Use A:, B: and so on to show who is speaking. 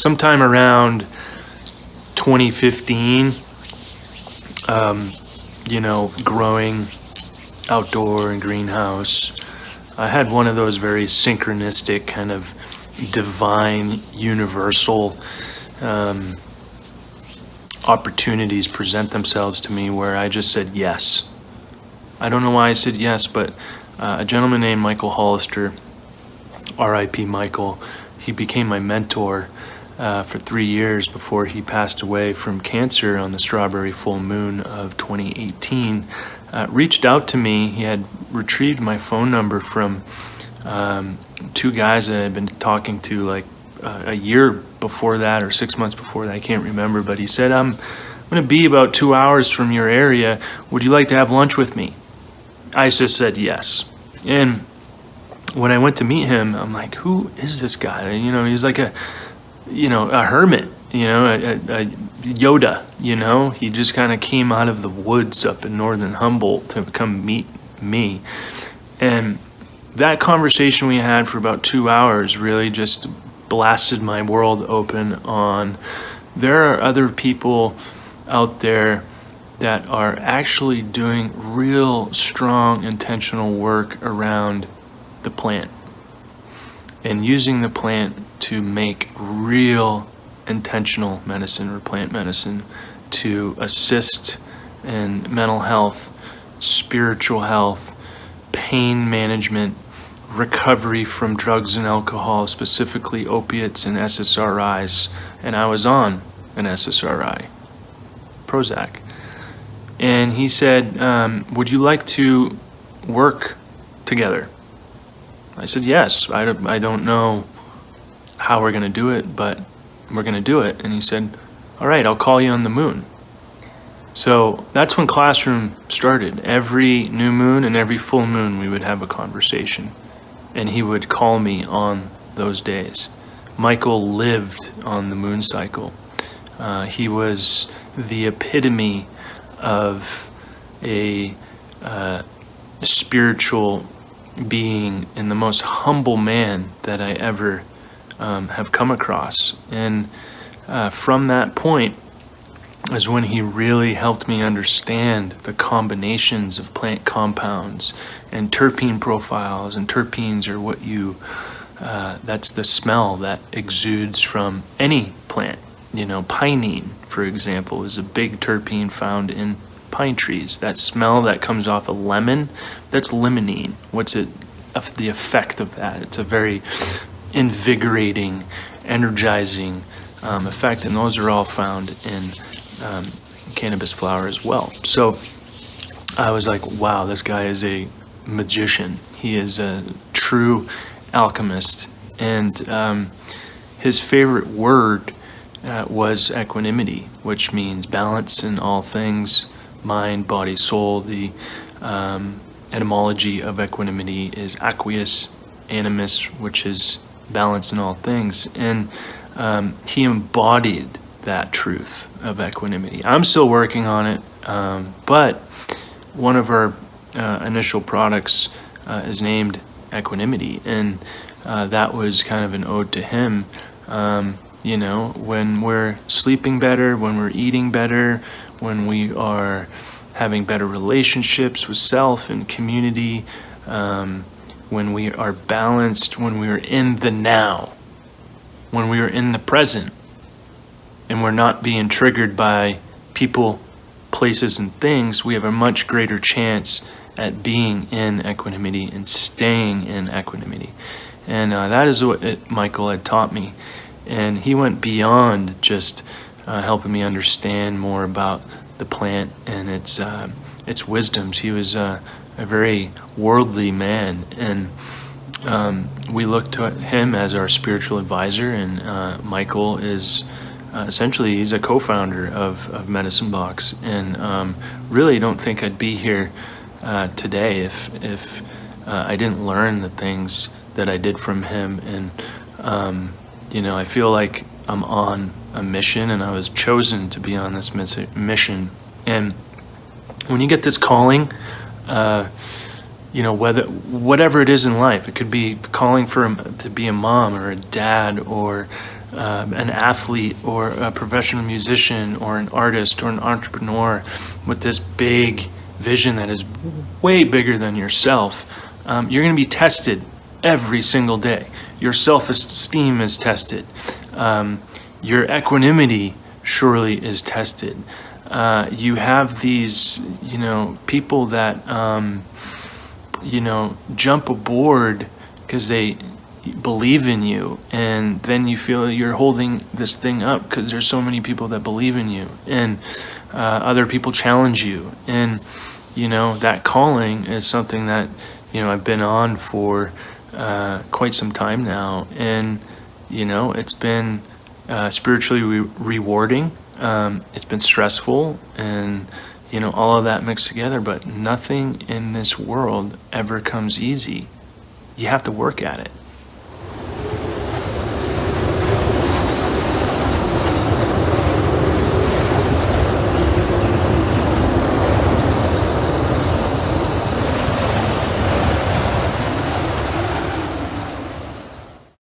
A: sometime around 2015, growing outdoor and greenhouse, I had one of those very synchronistic kind of divine universal opportunities present themselves to me where I just said yes. I don't know why I said yes, but a gentleman named Michael Hollister, R.I.P. Michael, he became my mentor for 3 years before he passed away from cancer on the strawberry full moon of 2018. Reached out to me. He had retrieved my phone number from two guys that I had been talking to like a year before that or 6 months before that. I can't remember, but he said, I'm going to be about 2 hours from your area. Would you like to have lunch with me? I just said yes. And when I went to meet him, I'm like, who is this guy? He's like a hermit, a Yoda, he just kind of came out of the woods up in northern Humboldt to come meet me. And that conversation we had for about 2 hours really just blasted my world open on there are other people out there that are actually doing real strong intentional work around the plant and using the plant to make real intentional medicine or plant medicine to assist in mental health, spiritual health, pain management, recovery from drugs and alcohol, specifically opiates and SSRIs. And I was on an SSRI, Prozac. And he said, would you like to work together? I said, yes. I don't know how we're going to do it, but we're going to do it. And he said, all right, I'll call you on the moon. So that's when Classroom started. Every new moon and every full moon, we would have a conversation. And he would call me on those days. Michael lived on the moon cycle. He was the epitome of a spiritual being and the most humble man that I ever have come across. And from that point is when he really helped me understand the combinations of plant compounds and terpene profiles. And terpenes are what that's the smell that exudes from any plant. Pinene, for example, is a big terpene found in pine trees. That smell that comes off a lemon, that's limonene. The effect of that? It's a very invigorating, energizing effect, and those are all found in cannabis flower as well. So I was like, wow, this guy is a magician. He is a true alchemist, and his favorite word was equanimity, which means balance in all things, mind, body, soul. The etymology of equanimity is aqueous, animus, which is balance in all things. And he embodied that truth of equanimity. I'm still working on it, but one of our initial products is named Equanimity, and that was kind of an ode to him. When we're sleeping better, when we're eating better, when we are having better relationships with self and community, when we are balanced, when we are in the now, when we are in the present, and we're not being triggered by people, places, and things, we have a much greater chance at being in equanimity and staying in equanimity. And that is what Michael had taught me. And he went beyond just helping me understand more about the plant and its wisdoms. He was a very worldly man, and we look to him as our spiritual advisor. And Michael is essentially, he's a co-founder of Medicine Box, and really don't think I'd be here today if I didn't learn the things that I did from him. And I feel like I'm on a mission, and I was chosen to be on this mission. And when you get this calling, whatever it is in life, it could be calling to be a mom or a dad, or an athlete or a professional musician or an artist or an entrepreneur with this big vision that is way bigger than yourself, you're going to be tested every single day. Your self-esteem is tested. Your equanimity surely is tested. You have these, people that, jump aboard because they believe in you, and then you feel you're holding this thing up because there's so many people that believe in you, and other people challenge you, and that calling is something that I've been on for quite some time now, and it's been spiritually rewarding. It's been stressful, and all of that mixed together, but nothing in this world ever comes easy. You have to work at it.